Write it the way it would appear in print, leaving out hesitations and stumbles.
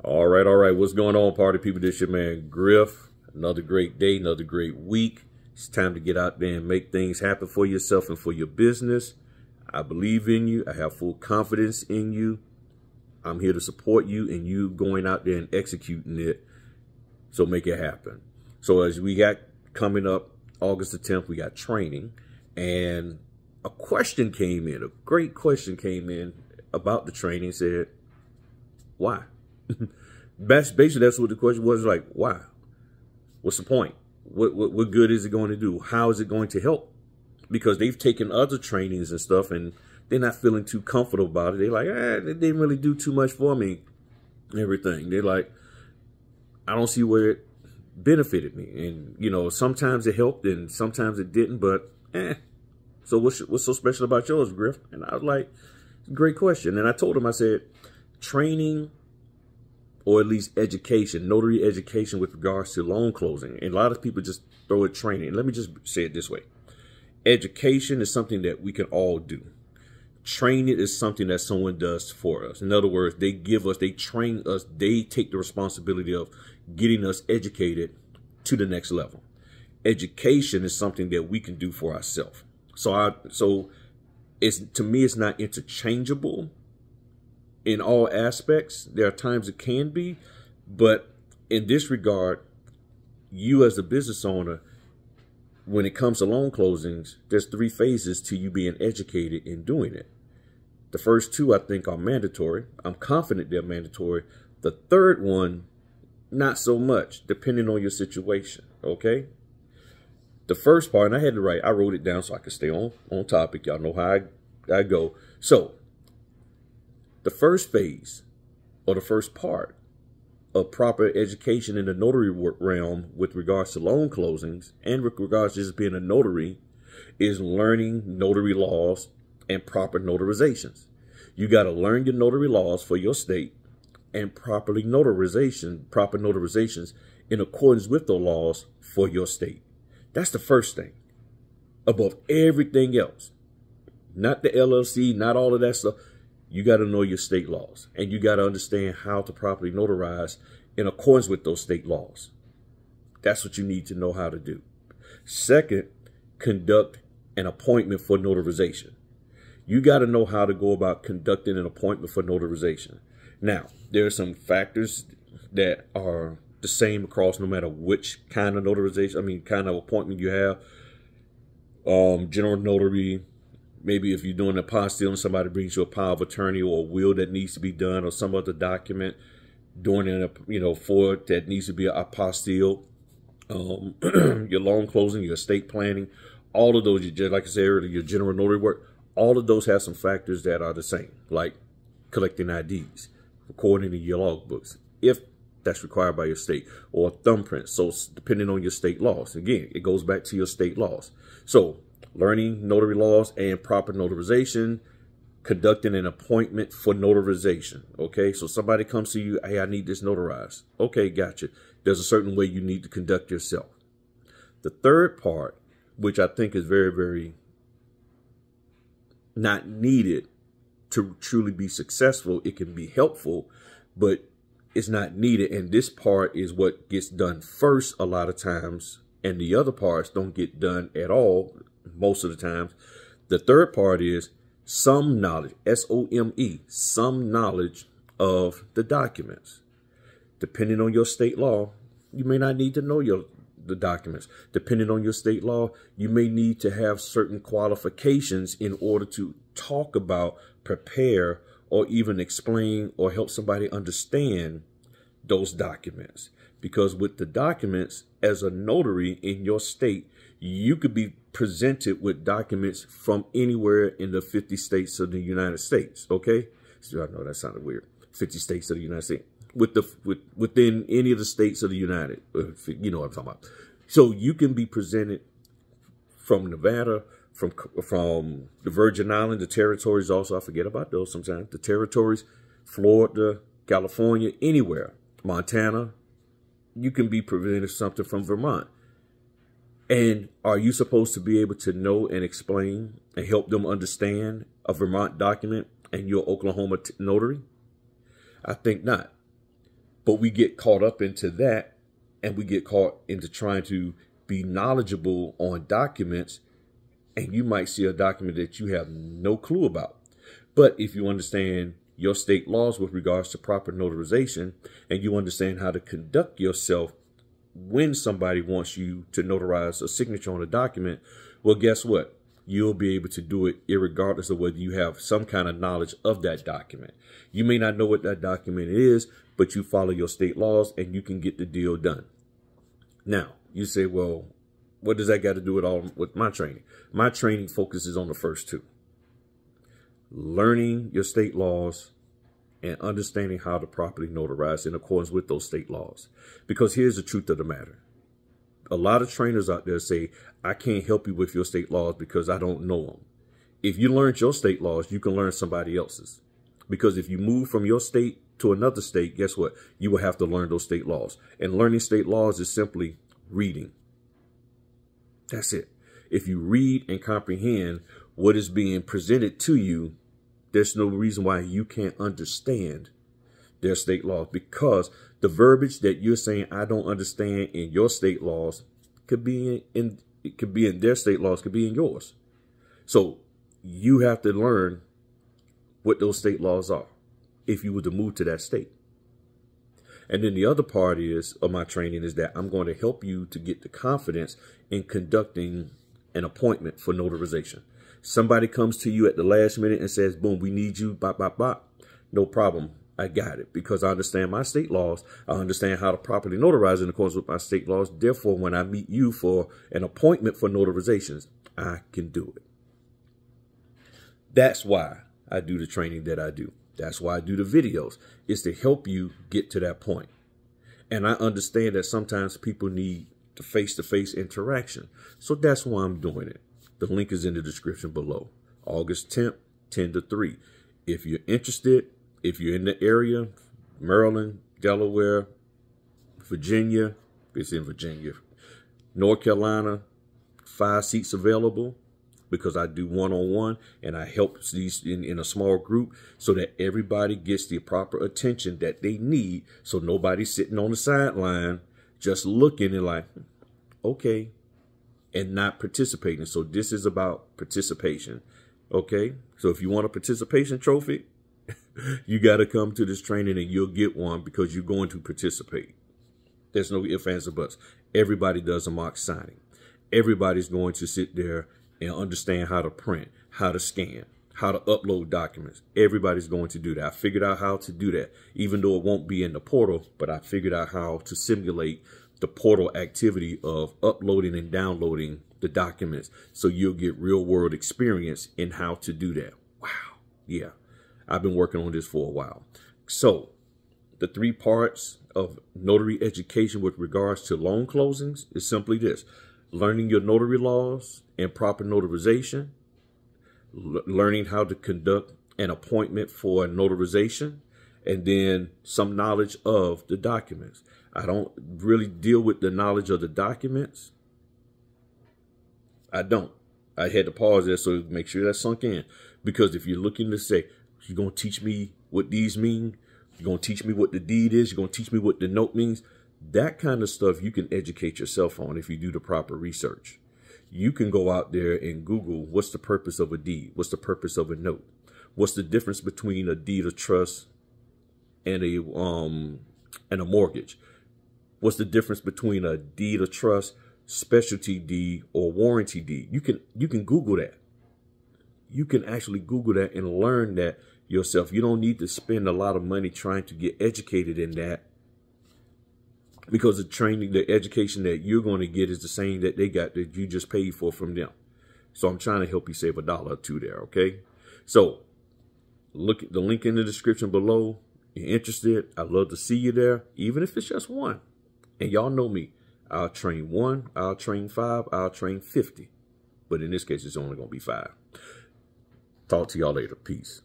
All right, all right. What's going on, party people? This your man Griff. Another great day, another great week. It's time to get out there and make things happen for yourself and for your business. I believe in you. I have full confidence in you. I'm here to support you and you going out there and executing it. So make it happen. So as we got coming up August the 10th, we got training, and a question came in, a great question came in about the training. Said, why? Basically, that's what the question was, like, why? What's the point? What good is it going to do? How is it going to help? Because they've taken other trainings and stuff, and they're not feeling too comfortable about it. They're like, it didn't really do too much for me and everything. They're like, I don't see where it benefited me. And, you know, sometimes it helped and sometimes it didn't, but So what's so special about yours, Griff? And I was like, great question. And I told him, I said, training, or at least education, notary education with regards to loan closing. And a lot of people just throw it training. Let me just say it this way. Education is something that we can all do. Training is something that someone does for us. In other words, they give us, they train us, they take the responsibility of getting us educated to the next level. Education is something that we can do for ourselves. So it's, to me, it's not interchangeable in all aspects. There are times it can be, but in this regard, you as a business owner, when it comes to loan closings, there's 3 phases to you being educated in doing it. The first 2, I think, are mandatory. I'm confident they're mandatory. The third one, not so much, depending on your situation, okay? The first part, and I wrote it down so I could stay on topic. Y'all know how I go. So, the first phase, or the first part of proper education in the notary realm with regards to loan closings and with regards to just being a notary, is learning notary laws and proper notarizations. You got to learn your notary laws for your state and proper notarizations in accordance with the laws for your state. That's the first thing above everything else. Not the LLC, not all of that stuff. You got to know your state laws, and you got to understand how to properly notarize in accordance with those state laws. That's what you need to know how to do. Second, conduct an appointment for notarization. You got to know how to go about conducting an appointment for notarization. Now, there are some factors that are the same across no matter which kind of notarization, kind of appointment you have. General notary. Maybe if you're doing an apostille and somebody brings you a power of attorney or a will that needs to be done or some other document, doing it, for it that needs to be an apostille, your loan closing, your estate planning, all of those, like I said earlier, your general notary work, all of those have some factors that are the same, like collecting IDs, recording in your logbooks, if that's required by your state, or thumbprints. So depending on your state laws, again, it goes back to your state laws. So learning notary laws and proper notarization, conducting an appointment for notarization. Okay, so somebody comes to you, hey, I need this notarized. Okay, gotcha. There's a certain way you need to conduct yourself. The third part, which I think is very, very not needed to truly be successful. It can be helpful, but it's not needed. And this part is what gets done first a lot of times, and the other parts don't get done at all most of the times. The third part is some knowledge, S-O-M-E, some knowledge of the documents. Depending on your state law, you may not need to know the documents. Depending on your state law, you may need to have certain qualifications in order to talk about, prepare, or even explain or help somebody understand those documents. Because with the documents, as a notary in your state, you could be presented with documents from anywhere in the 50 states of the United States. Okay, so I know that sounded weird. 50 states of the United States, within any of the states of the United. You know what I'm talking about. So you can be presented from Nevada, from the Virgin Islands, the territories. Also, I forget about those sometimes. The territories, Florida, California, anywhere, Montana. You can be presented something from Vermont. And are you supposed to be able to know and explain and help them understand a Vermont document and your Oklahoma notary? I think not. But we get caught up into that, and we get caught into trying to be knowledgeable on documents, and you might see a document that you have no clue about. But if you understand your state laws with regards to proper notarization, and you understand how to conduct yourself when somebody wants you to notarize a signature on a document, well, guess what? You'll be able to do it irregardless of whether you have some kind of knowledge of that document. You may not know what that document is, but you follow your state laws and you can get the deal done. Now, you say, well, what does that got to do with my training? My training focuses on the first two. Learning your state laws and understanding how to properly notarize in accordance with those state laws. Because here's the truth of the matter. A lot of trainers out there say, I can't help you with your state laws because I don't know them. If you learned your state laws, you can learn somebody else's. Because if you move from your state to another state, guess what? You will have to learn those state laws. And learning state laws is simply reading. That's it. If you read and comprehend what is being presented to you, there's no reason why you can't understand their state laws, because the verbiage that you're saying I don't understand in your state laws could be in their state laws, could be in yours. So you have to learn what those state laws are if you were to move to that state. And then the other part of my training is that I'm going to help you to get the confidence in conducting an appointment for notarization. Somebody comes to you at the last minute and says, boom, we need you, bop, bop, bop. No problem. I got it, because I understand my state laws. I understand how to properly notarize in accordance with my state laws. Therefore, when I meet you for an appointment for notarizations, I can do it. That's why I do the training that I do. That's why I do the videos, is to help you get to that point. And I understand that sometimes people need the face-to-face interaction. So that's why I'm doing it. The link is in the description below. August 10th, 10 to 3. If you're interested, if you're in the area, Maryland, Delaware, Virginia, it's in Virginia, North Carolina, 5 seats available, because I do one-on-one and I help these in a small group so that everybody gets the proper attention that they need. So nobody's sitting on the sideline just looking and like, okay, and not participating. So this is about participation. Okay. So if you want a participation trophy, you got to come to this training and you'll get one, because you're going to participate. There's no ifs, ands, or buts. Everybody does a mock signing. Everybody's going to sit there and understand how to print, how to scan, how to upload documents. Everybody's going to do that. I figured out how to do that, even though it won't be in the portal, but I figured out how to simulate the portal activity of uploading and downloading the documents. So you'll get real world experience in how to do that. Wow. Yeah. I've been working on this for a while. So the 3 parts of notary education with regards to loan closings is simply this: learning your notary laws and proper notarization, learning how to conduct an appointment for a notarization, and then some knowledge of the documents. I don't really deal with the knowledge of the documents. I don't. I had to pause there so make sure that sunk in. Because if you're looking to say, you're going to teach me what these mean, you're going to teach me what the deed is, you're going to teach me what the note means, that kind of stuff you can educate yourself on if you do the proper research. You can go out there and Google, what's the purpose of a deed? What's the purpose of a note? What's the difference between a deed of trust and a mortgage? What's the difference between a deed of trust, specialty deed, or warranty deed? You can Google that. You can actually Google that and learn that yourself. You don't need to spend a lot of money trying to get educated in that, because the training, the education that you're going to get is the same that they got, that you just paid for from them. So I'm trying to help you save $1 or $2 there. Okay. So look at the link in the description below. You're interested, I'd love to see you there, even if it's just one. And y'all know me. I'll train 1, I'll train 5, I'll train 50. But in this case, it's only going to be 5. Talk to y'all later. Peace.